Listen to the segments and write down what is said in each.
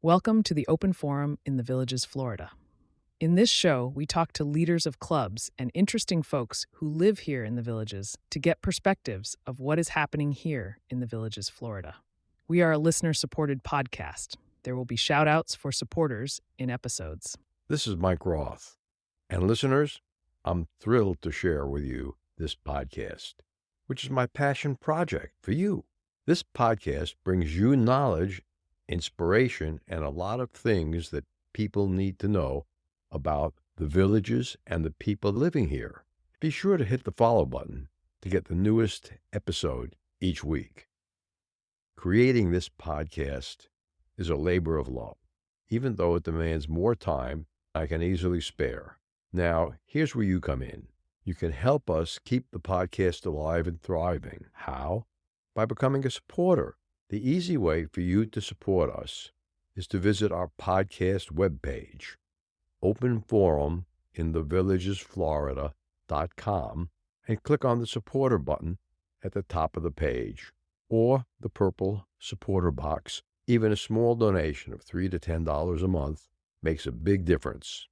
Welcome to the Open Forum in the Villages, Florida. In this show, we talk to leaders of clubs and interesting folks who live here in the Villages to get perspectives of what is happening here in the Villages, Florida. We are a listener-supported podcast. There will be shout-outs for supporters in episodes. This is Mike Roth. And listeners, I'm thrilled to share with you this podcast, which is my passion project for you. This podcast brings you knowledge, inspiration, and a lot of things that people need to know about the Villages and the people living here. Be sure to hit the follow button to get the newest episode each week. Creating this podcast is a labor of love, even though it demands more time than I can easily spare. Now, here's where you come in. You can help us keep the podcast alive and thriving. How? By becoming a supporter. The easy way for you to support us is to visit our podcast webpage, openforuminthevillagesflorida.com, and click on the supporter button at the top of the page, or the purple supporter box. Even a small donation of $3 to $10 a month makes a big difference,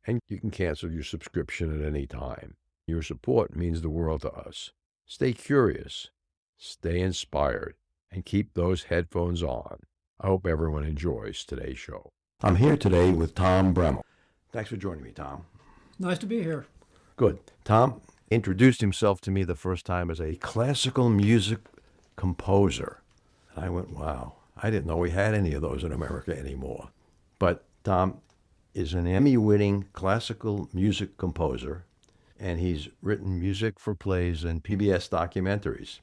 and you can cancel your subscription at any time. Your support means the world to us. Stay curious, stay inspired, and keep those headphones on. I hope everyone enjoys today's show. I'm here today with Tom Bramel. Thanks for joining me, Tom. Nice to be here. Good. Tom introduced himself to me the first time as a classical music composer. And I went, wow, I didn't know we had any of those in America anymore. But Tom is an Emmy-winning classical music composer, and he's written music for plays and PBS documentaries.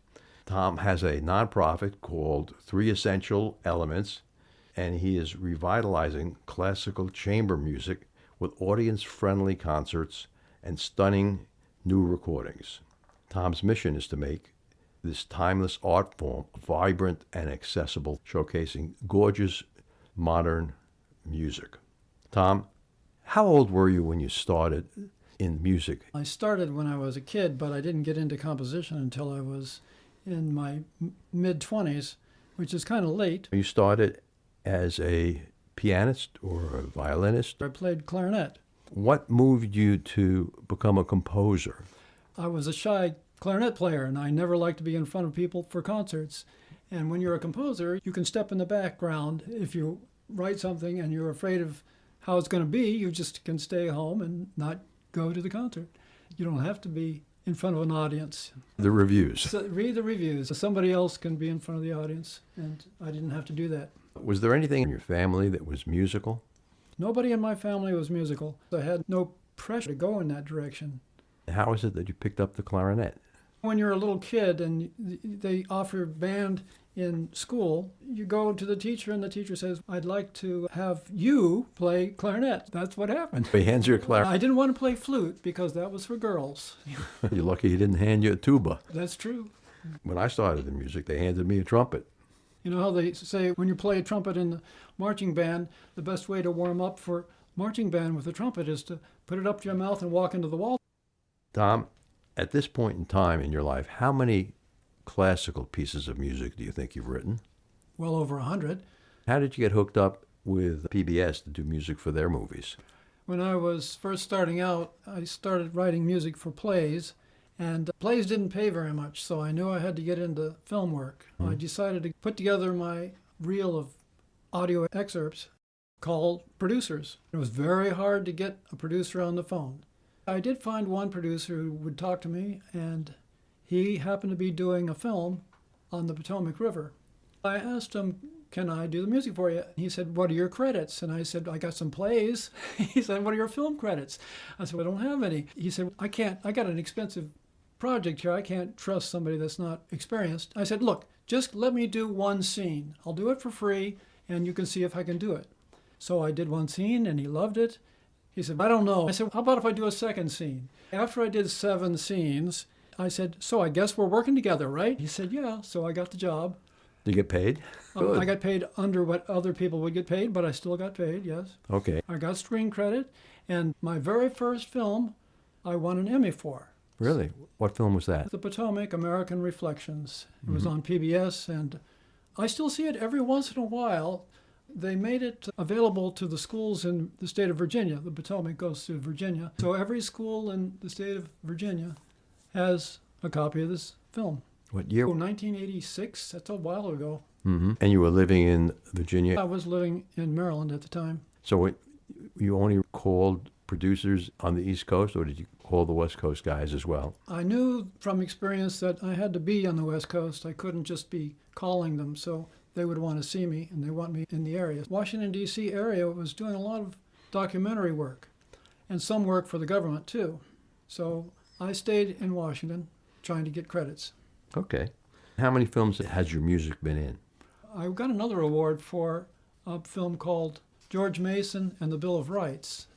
Tom has a nonprofit called 3 Essential Elements, and he is revitalizing classical chamber music with audience-friendly concerts and stunning new recordings. Tom's mission is to make this timeless art form vibrant and accessible, showcasing gorgeous modern music. Tom, how old were you when you started in music? I started when I was a kid, but I didn't get into composition until I was in my mid-20s, which is kind of late. You started as a pianist or a violinist? I played clarinet. What moved you to become a composer? I was a shy clarinet player, and I never liked to be in front of people for concerts. And when you're a composer, you can step in the background. If you write something and you're afraid of how it's going to be, you just can stay home and not go to the concert. You don't have to be in front of an audience. The reviews. So read the reviews. Somebody else can be in front of the audience, and I didn't have to do that. Was there anything in your family that was musical? Nobody in my family was musical. I had no pressure to go in that direction. How is it that you picked up the clarinet? When you're a little kid and they offer band in school, you go to the teacher and the teacher says, I'd like to have you play clarinet. That's what happened. He hands you a clarinet. I didn't want to play flute because that was for girls. You're lucky he didn't hand you a tuba. That's true. When I started in music, they handed me a trumpet. You know how they say when you play a trumpet in the marching band, the best way to warm up for marching band with a trumpet is to put it up to your mouth and walk into the wall. Tom, at this point in time in your life, how many classical pieces of music do you think you've written? Well over 100. How did you get hooked up with PBS to do music for their movies? When I was first starting out, I started writing music for plays, and plays didn't pay very much, so I knew I had to get into film work. I decided to put together my reel of audio excerpts called Producers. It was very hard to get a producer on the phone. I did find one producer who would talk to me, and he happened to be doing a film on the Potomac River. I asked him, can I do the music for you? He said, what are your credits? And I said, I got some plays. He said, what are your film credits? I said, I don't have any. He said, I got an expensive project here. I can't trust somebody that's not experienced. I said, look, just let me do one scene. I'll do it for free, and you can see if I can do it. So I did one scene, and he loved it. He said, I don't know. I said, how about if I do a second scene? After I did 7 scenes, I said, so I guess we're working together, right? He said, yeah. So I got the job. Did you get paid? I got paid under what other people would get paid, but I still got paid, yes. Okay. I got screen credit, and my very first film, I won an Emmy for. Really? What film was that? The Potomac, American Reflections. It was on PBS, and I still see it every once in a while. They made it available to the schools in the state of Virginia. The Potomac goes through Virginia. So every school in the state of Virginia has a copy of this film. What year? 1986. That's a while ago. Mm-hmm. And you were living in Virginia? I was living in Maryland at the time. So you only called producers on the East Coast, or did you call the West Coast guys as well? I knew from experience that I had to be on the West Coast. I couldn't just be calling them, so they would want to see me, and they want me in the area. Washington, D.C. area was doing a lot of documentary work, and some work for the government, too. So I stayed in Washington trying to get credits. Okay. How many films has your music been in? I got another award for a film called George Mason and the Bill of Rights,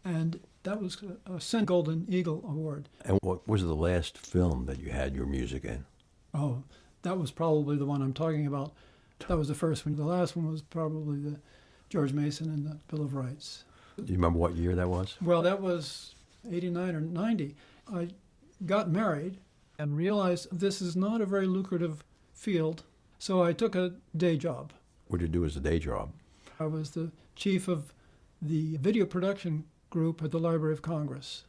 and that was a Sin Golden Eagle Award. And what was the last film that you had your music in? Oh, that was probably the one I'm talking about. That was the first one. The last one was probably the George Mason and the Bill of Rights. Do you remember what year that was? Well, that was 89 or 90. I got married and realized this is not a very lucrative field, so I took a day job. What did you do as a day job? I was the chief of the video production group at the Library of Congress.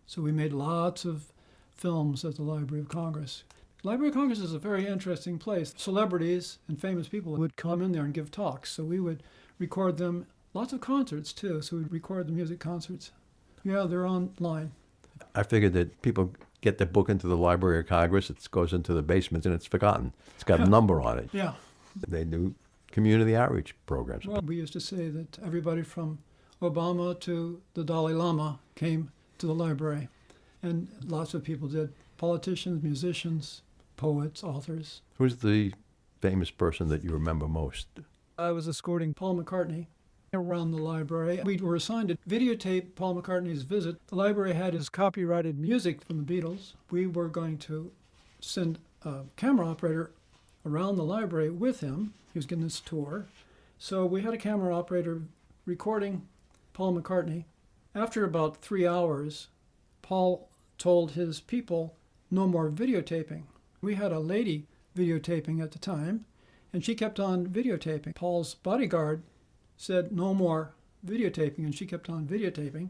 So we made lots of films at the Library of Congress. The Library of Congress is a very interesting place. Celebrities and famous people would come in there and give talks, so we would record them. Lots of concerts, too, so we'd record the music concerts. Yeah, they're online. I figured that people get their book into the Library of Congress, it goes into the basement, and it's forgotten. It's got a number on it. Yeah. They do community outreach programs. Well, we used to say that everybody from Obama to the Dalai Lama came to the library, and lots of people did. Politicians, musicians, poets, authors. Who's the famous person that you remember most? I was escorting Paul McCartney around the library. We were assigned to videotape Paul McCartney's visit. The library had his copyrighted music from the Beatles. We were going to send a camera operator around the library with him. He was getting this tour. So we had a camera operator recording Paul McCartney. After about 3 hours, Paul told his people no more videotaping. We had a lady videotaping at the time, and she kept on videotaping. Paul's bodyguard said no more videotaping, and she kept on videotaping.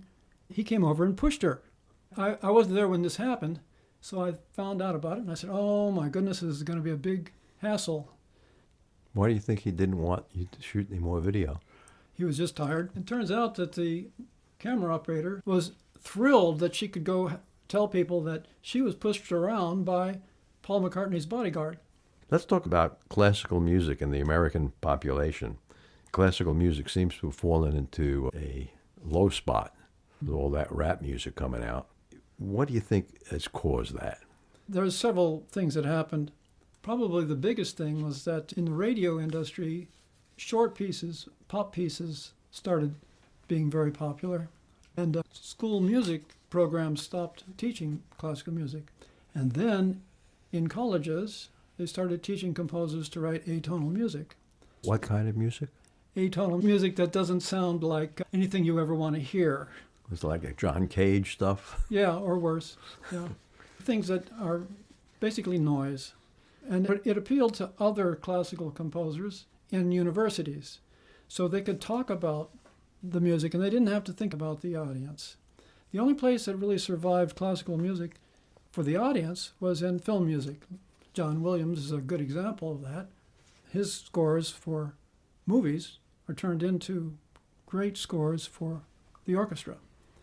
He came over and pushed her. I wasn't there when this happened, so I found out about it, and I said, oh my goodness, this is going to be a big hassle. Why do you think he didn't want you to shoot any more video? He was just tired. It turns out that the camera operator was thrilled that she could go tell people that she was pushed around by Paul McCartney's bodyguard. Let's talk about classical music and the American population. Classical music seems to have fallen into a low spot with all that rap music coming out. What do you think has caused that? There's several things that happened. Probably the biggest thing was that in the radio industry, short pieces, pop pieces, started being very popular. And school music programs stopped teaching classical music. And then in colleges, they started teaching composers to write atonal music. What kind of music? Atonal music that doesn't sound like anything you ever want to hear. It's like a John Cage stuff? Yeah, or worse. Yeah. Things that are basically noise. And it appealed to other classical composers in universities. So they could talk about the music, and they didn't have to think about the audience. The only place that really survived classical music for the audience was in film music. John Williams is a good example of that. His scores for movies are turned into great scores for the orchestra.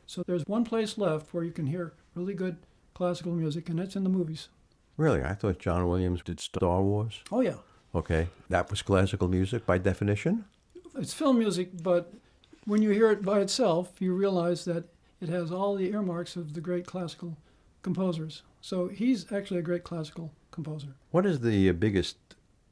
So there's one place left where you can hear really good classical music, and that's in the movies. Really? I thought John Williams did Star Wars. Oh, yeah. Okay. That was classical music by definition? It's film music, but when you hear it by itself, you realize that it has all the earmarks of the great classical composers. So he's actually a great classical composer. What is the biggest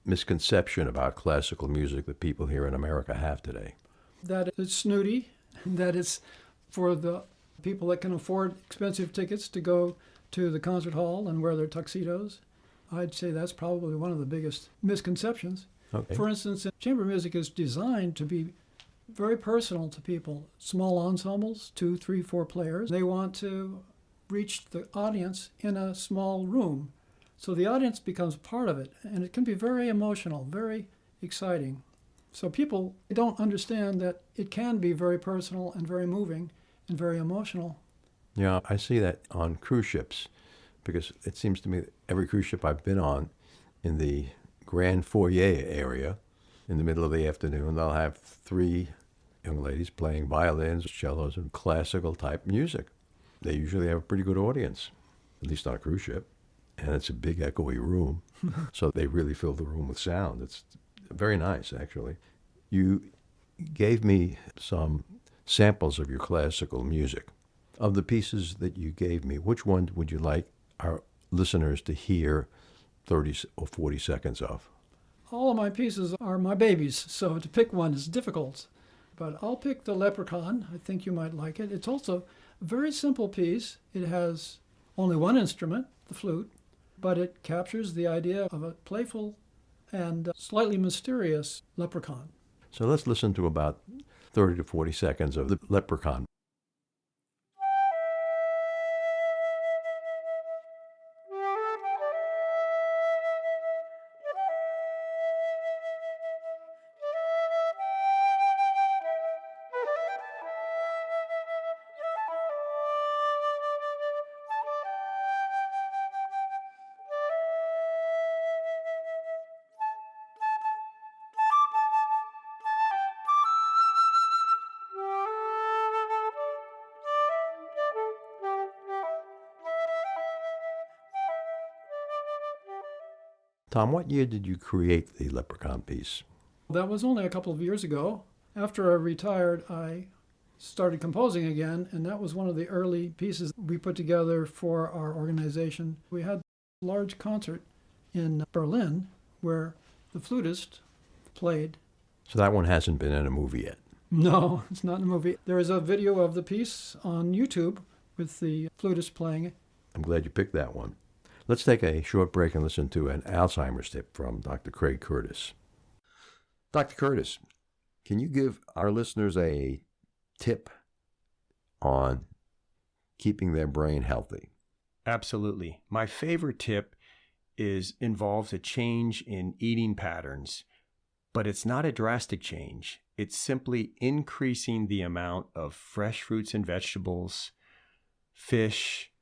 misconception about classical music that people here in America have today? That it's snooty, that it's for the people that can afford expensive tickets to go to the concert hall and wear their tuxedos. I'd say that's probably one of the biggest misconceptions. Okay. For instance, chamber music is designed to be very personal to people. Small ensembles, 2, 3, 4 players. They want to reach the audience in a small room. So the audience becomes part of it, and it can be very emotional, very exciting. So people don't understand that it can be very personal and very moving and very emotional. Yeah, I see that on cruise ships because it seems to me that every cruise ship I've been on in the Grand Foyer area in the middle of the afternoon, they'll have three young ladies playing violins, cellos, and classical type music. They usually have a pretty good audience, at least on a cruise ship. And it's a big echoey room, so they really fill the room with sound. It's very nice, actually. You gave me some samples of your classical music. Of the pieces that you gave me, which one would you like our listeners to hear 30 or 40 seconds of? All of my pieces are my babies, so to pick one is difficult. But I'll pick the Leprechaun. I think you might like it. It's also a very simple piece. It has only one instrument, the flute, but it captures the idea of a playful and slightly mysterious leprechaun. So let's listen to about 30 to 40 seconds of the Leprechaun. Tom, what year did you create the Leprechaun piece? That was only a couple of years ago. After I retired, I started composing again, and that was one of the early pieces we put together for our organization. We had a large concert in Berlin where the flutist played. So that one hasn't been in a movie yet. No, it's not in a movie. There is a video of the piece on YouTube with the flutist playing it. I'm glad you picked that one. Let's take a short break and listen to an Alzheimer's tip from Dr. Craig Curtis. Dr. Curtis, can you give our listeners a tip on keeping their brain healthy? Absolutely. My favorite tip involves a change in eating patterns, but it's not a drastic change. It's simply increasing the amount of fresh fruits and vegetables, fish,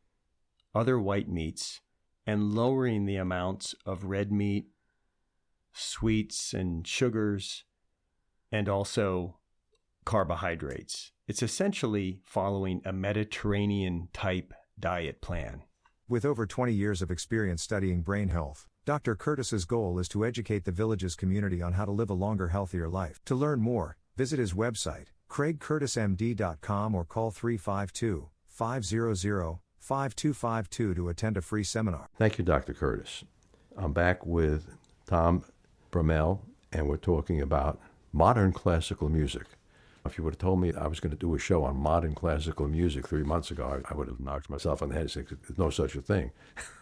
other white meats, and lowering the amounts of red meat, sweets and sugars, and also carbohydrates. It's essentially following a Mediterranean-type diet plan. With over 20 years of experience studying brain health, Dr. Curtis's goal is to educate the village's community on how to live a longer, healthier life. To learn more, visit his website, craigcurtismd.com, or call 352-500-5252 to attend a free seminar. Thank you, Dr. Curtis. I'm back with Tom Bramel, and we're talking about modern classical music. If you would have told me I was going to do a show on modern classical music 3 months ago, I would have knocked myself on the head and said, there's no such a thing.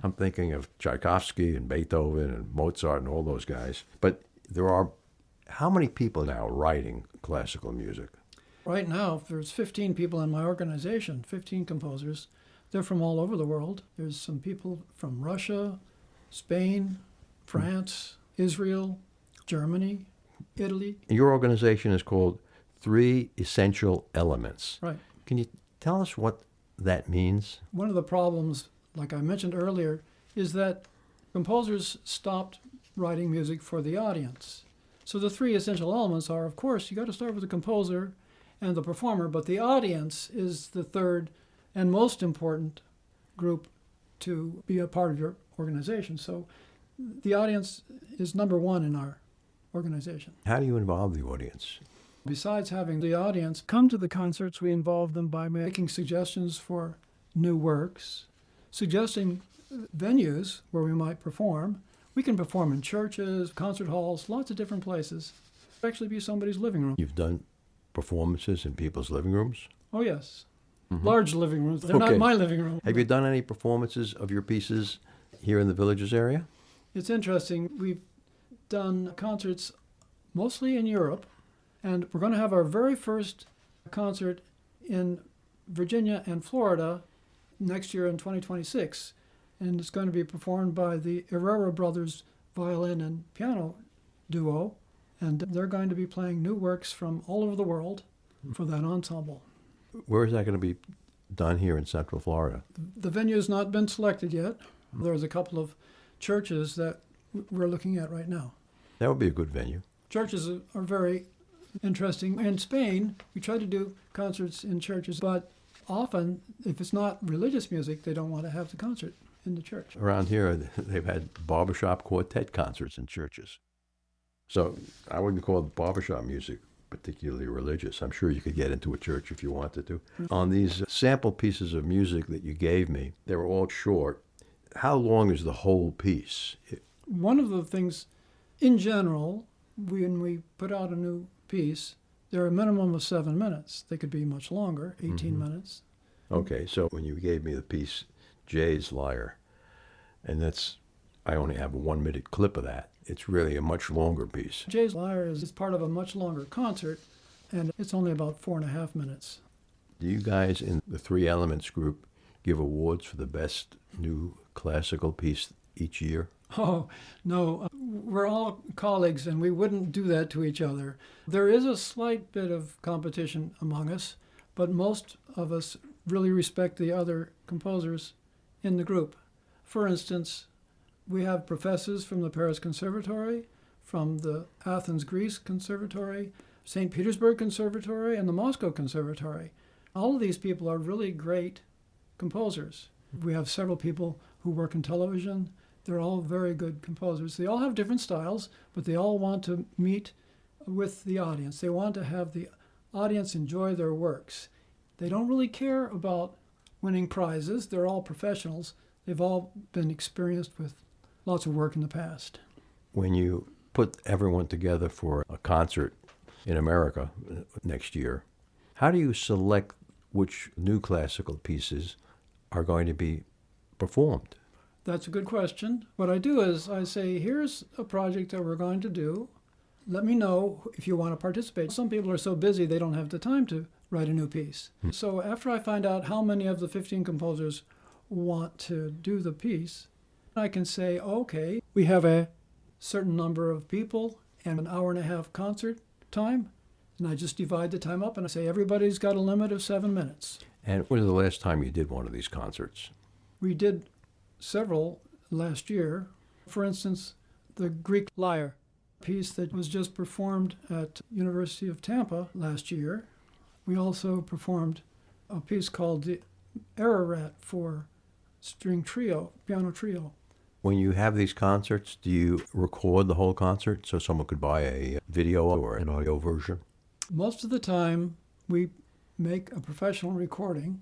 I'm thinking of Tchaikovsky and Beethoven and Mozart and all those guys. But there are, how many people now writing classical music? Right now, there's 15 people in my organization, 15 composers. They're from all over the world. There's some people from Russia, Spain, France, Israel, Germany, Italy. Your organization is called Three Essential Elements. Right. Can you tell us what that means? One of the problems, like I mentioned earlier, is that composers stopped writing music for the audience. So the three essential elements are, of course, you got to start with the composer and the performer, but the audience is the third and most important group to be a part of your organization. So the audience is number one in our organization. How do you involve the audience? Besides having the audience come to the concerts, we involve them by making suggestions for new works, suggesting venues where we might perform. We can perform in churches, concert halls, lots of different places. It'll actually be somebody's living room. You've done performances in people's living rooms? Oh, yes. Large living rooms. They're Okay. not my living room. Have you done any performances of your pieces here in the Villages area? It's interesting. We've done concerts mostly in Europe, and we're going to have our very first concert in Virginia and Florida next year in 2026. And it's going to be performed by the Herrera Brothers violin and piano duo. And they're going to be playing new works from all over the world for that ensemble. Where is that going to be done here in Central Florida? The venue has not been selected yet. There's a couple of churches that we're looking at right now. That would be a good venue. Churches are very interesting. In Spain, we try to do concerts in churches, but often, if it's not religious music, they don't want to have the concert in the church. Around here, they've had barbershop quartet concerts in churches. So I wouldn't call barbershop music particularly religious. I'm sure you could get into a church if you wanted to. On these sample pieces of music that you gave me, they were all short. How long is the whole piece? One of the things, in general, when we put out a new piece, they're a minimum of 7 minutes. They could be much longer, 18 minutes. Okay, so when you gave me the piece, Jay's Lyre, and I only have a 1 minute clip of that. It's really a much longer piece. Jay's Lyre is part of a much longer concert, and it's only about 4.5 minutes. Do you guys in the Three Elements group give awards for the best new classical piece each year? Oh, no. We're all colleagues, and we wouldn't do that to each other. There is a slight bit of competition among us, but most of us really respect the other composers in the group. For instance, we have professors from the Paris Conservatory, from the Athens, Greece Conservatory, St. Petersburg Conservatory, and the Moscow Conservatory. All of these people are really great composers. We have several people who work in television. They're all very good composers. They all have different styles, but they all want to meet with the audience. They want to have the audience enjoy their works. They don't really care about winning prizes. They're all professionals. They've all been experienced with lots of work in the past. When you put everyone together for a concert in America next year, how do you select which new classical pieces are going to be performed? That's a good question. What I do is I say, here's a project that we're going to do. Let me know if you want to participate. Some people are so busy they don't have the time to write a new piece. So after I find out how many of the 15 composers want to do the piece, I can say, okay, we have a certain number of people and an hour-and-a-half concert time, and I just divide the time up and I say everybody's got a limit of 7 minutes. And when was the last time you did one of these concerts? We did several last year. For instance, the Greek Lyre piece that was just performed at University of Tampa last year. We also performed a piece called the Ararat for string trio, piano trio. When you have these concerts, do you record the whole concert so someone could buy a video or an audio version? Most of the time, we make a professional recording,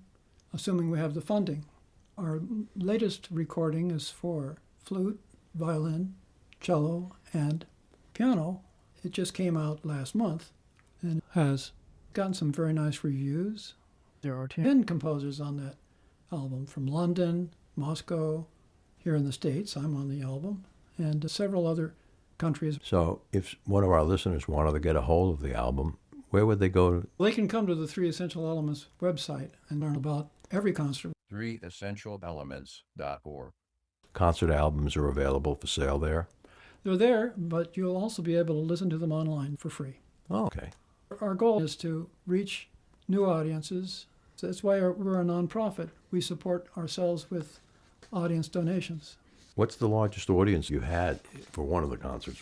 assuming we have the funding. Our latest recording is for flute, violin, cello, and piano. It just came out last month and has gotten some very nice reviews. There are 10 composers on that album from London, Moscow, here in the States. I'm on the album, and several other countries. So if one of our listeners wanted to get a hold of the album, where would they go? They can come to the Three Essential Elements website and learn about every concert. threeessentialelements.org. Concert albums are available for sale there? They're there, but you'll also be able to listen to them online for free. Oh, okay. Our goal is to reach new audiences. So that's why we're a nonprofit. We support ourselves with audience donations. What's the largest audience you had for one of the concerts?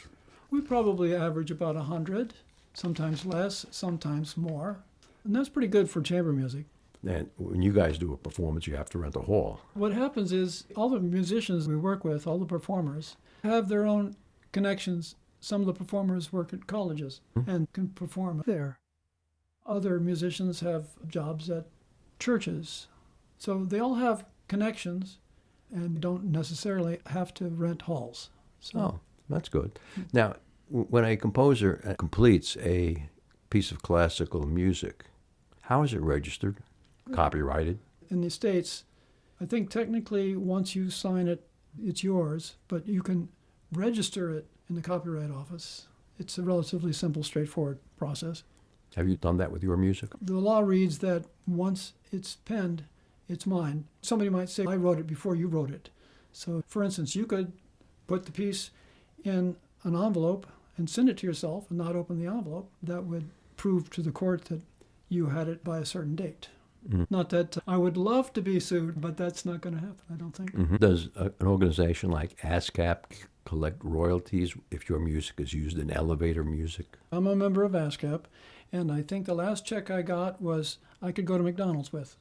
We probably average about 100, sometimes less, sometimes more. And that's pretty good for chamber music. And when you guys do a performance, you have to rent a hall. What happens is all the musicians we work with, all the performers, have their own connections. Some of the performers work at colleges and can perform there. Other musicians have jobs at churches. So they all have connections and don't necessarily have to rent halls. So, Oh, that's good. Now, when a composer completes a piece of classical music, how is it registered? Copyrighted? in the States, I think technically once you sign it, it's yours, but you can register it in the Copyright Office. It's a relatively simple, straightforward process. Have you done that with your music? The law reads that once it's penned, it's mine. Somebody might say, I wrote it before you wrote it. So, for instance, you could put the piece in an envelope and send it to yourself and not open the envelope, that would prove to the court that you had it by a certain date. Not that I would love to be sued, but that's not going to happen, I don't think. Does an organization like ASCAP collect royalties if your music is used in elevator music? I'm a member of ASCAP, and I think the last check I got was I could go to McDonald's with.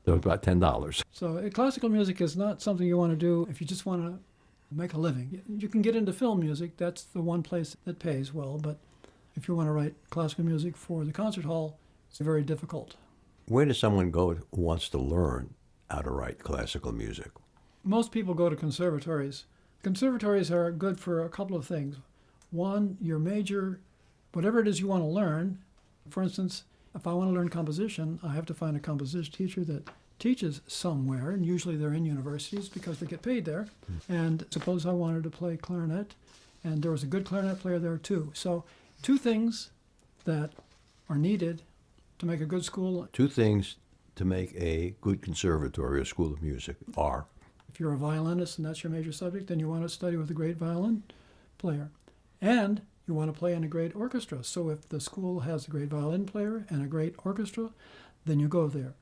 So about $10. So classical music is not something you want to do if you just want to make a living. You can get into film music. That's the one place that pays well. But if you want to write classical music for the concert hall, it's very difficult. Where does someone go who wants to learn how to write classical music? Most people go to conservatories. Conservatories are good for a couple of things. One, your major, whatever it is you want to learn. For instance, if I want to learn composition, I have to find a composition teacher that teaches somewhere, and usually they're in universities because they get paid there. And suppose I wanted to play clarinet, and there was a good clarinet player there too. So two things that are needed to make a good school. Two things to make a good conservatory or school of music are? If you're a violinist and that's your major subject, then you want to study with a great violin player. And you want to play in a great orchestra. So if the school has a great violin player and a great orchestra, then you go there.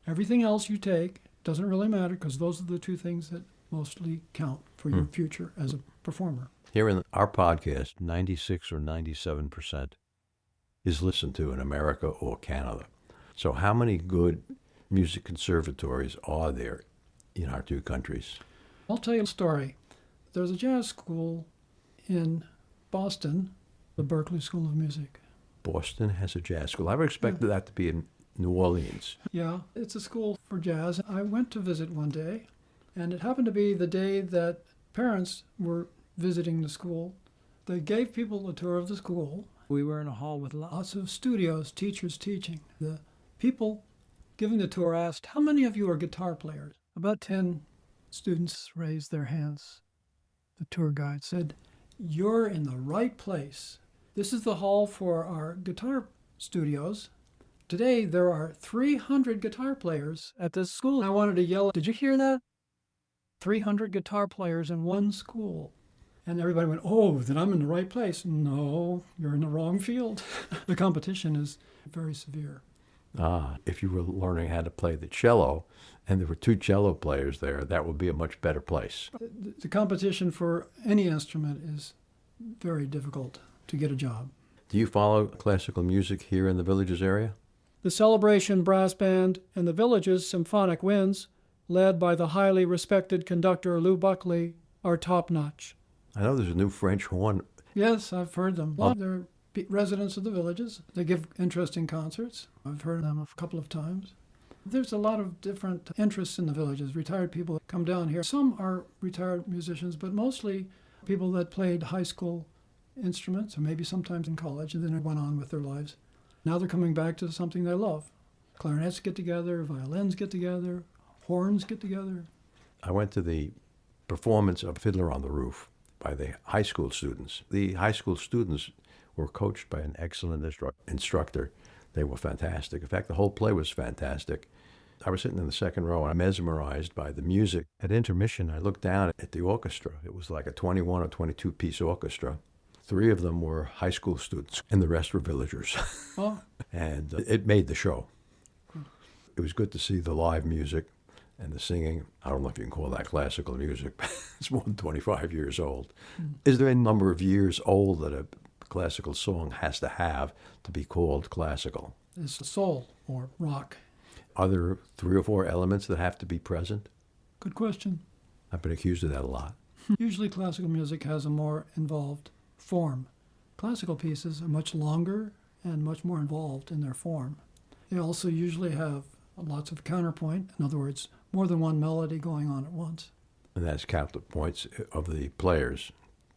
Everything else you take doesn't really matter because those are the two things that mostly count for your future as a performer. Here in our podcast, 96 or 97% is listened to in America or Canada. So how many good music conservatories are there in our two countries? I'll tell you a story. There's a jazz school in Boston, the Berklee School of Music. Boston has a jazz school. I would expect that to be in New Orleans. Yeah, it's a school for jazz. I went to visit one day, and it happened to be the day that parents were visiting the school. They gave people a tour of the school. We were in a hall with lots of studios, teachers teaching. The people giving the tour asked, "How many of you are guitar players?" About 10 students raised their hands. The tour guide said, "You're in the right place. This is the hall for our guitar studios. Today there are 300 guitar players at this school." I wanted to yell, "Did you hear that? 300 guitar players in one school." And everybody went, "Oh, then I'm in the right place." No, you're in the wrong field. The competition is very severe. If you were learning how to play the cello and there were two cello players there, that would be a much better place. The competition for any instrument is very difficult to get a job. Do you follow classical music here in the Villages area? The Celebration Brass Band and the Villages Symphonic Winds, led by the highly respected conductor Lou Buckley, are top-notch. I know there's a new French horn. Yes, I've heard them. They're residents of the Villages. They give interesting concerts. I've heard them a couple of times. There's a lot of different interests in the Villages. Retired people come down here. Some are retired musicians, but mostly people that played high school instruments, or maybe sometimes in college, and then they went on with their lives. Now they're coming back to something they love. Clarinets get together, violins get together, horns get together. I went to the performance of Fiddler on the Roof by the high school students. The high school students were coached by an excellent instructor. They were fantastic. In fact, the whole play was fantastic. I was sitting in the second row, and I'm mesmerized by the music. At intermission, I looked down at the orchestra. It was like a 21 or 22-piece orchestra. 3 of them were high school students, and the rest were villagers. Oh. And it made the show. It was good to see the live music and the singing. I don't know if you can call that classical music. It's more than 25 years old. Is there a number of years old that a classical song has to have to be called classical? It's soul or rock. Are there 3 or 4 elements that have to be present? Good question. I've been accused of that a lot. Usually classical music has a more involved form. Classical pieces are much longer and much more involved in their form. They also usually have lots of counterpoint. In other words, more than one melody going on at once. And that's counterpoints of the players.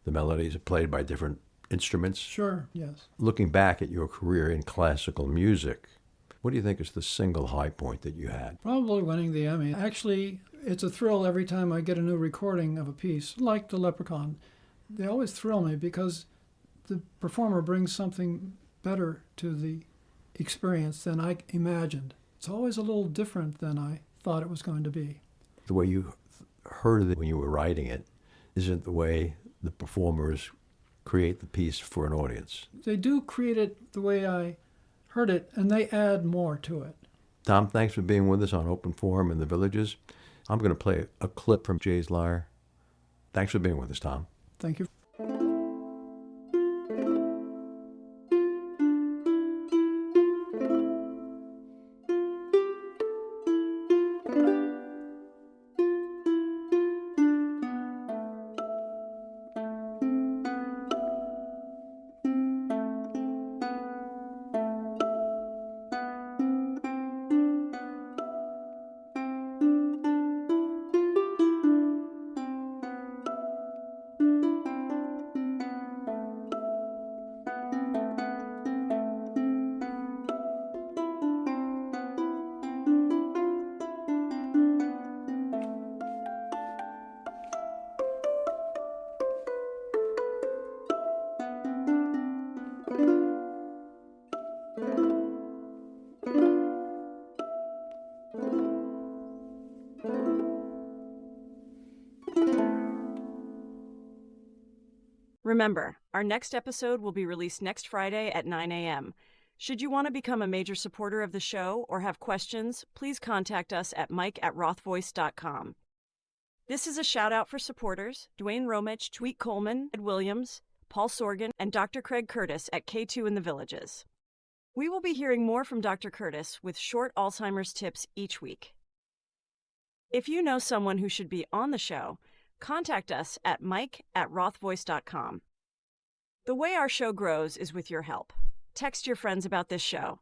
The melodies are played by different instruments. Sure, yes. Looking back at your career in classical music, what do you think is the single high point that you had? Probably winning the Emmy. Actually, it's a thrill every time I get a new recording of a piece, like the Leprechaun. They always thrill me because the performer brings something better to the experience than I imagined. It's always a little different than I thought it was going to be. The way you heard it when you were writing it isn't the way the performers create the piece for an audience. They do create it the way I heard it, and they add more to it. Tom, thanks for being with us on Open Forum in the Villages. I'm going to play a clip from Jay's Lyre. Thanks for being with us, Tom. Thank you. Remember, our next episode will be released next Friday at 9 a.m. Should you want to become a major supporter of the show or have questions, please contact us at mike@rothvoice.com. This is a shout-out for supporters Dwayne Romich, Tweet Coleman, Ed Williams, Paul Sorgan, and Dr. Craig Curtis at K2 in the Villages. We will be hearing more from Dr. Curtis with short Alzheimer's tips each week. If you know someone who should be on the show, contact us at mike@rothvoice.com. The way our show grows is with your help. Text your friends about this show.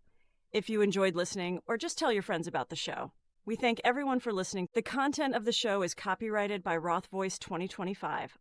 If you enjoyed listening, or just tell your friends about the show. We thank everyone for listening. The content of the show is copyrighted by Roth Voice 2025,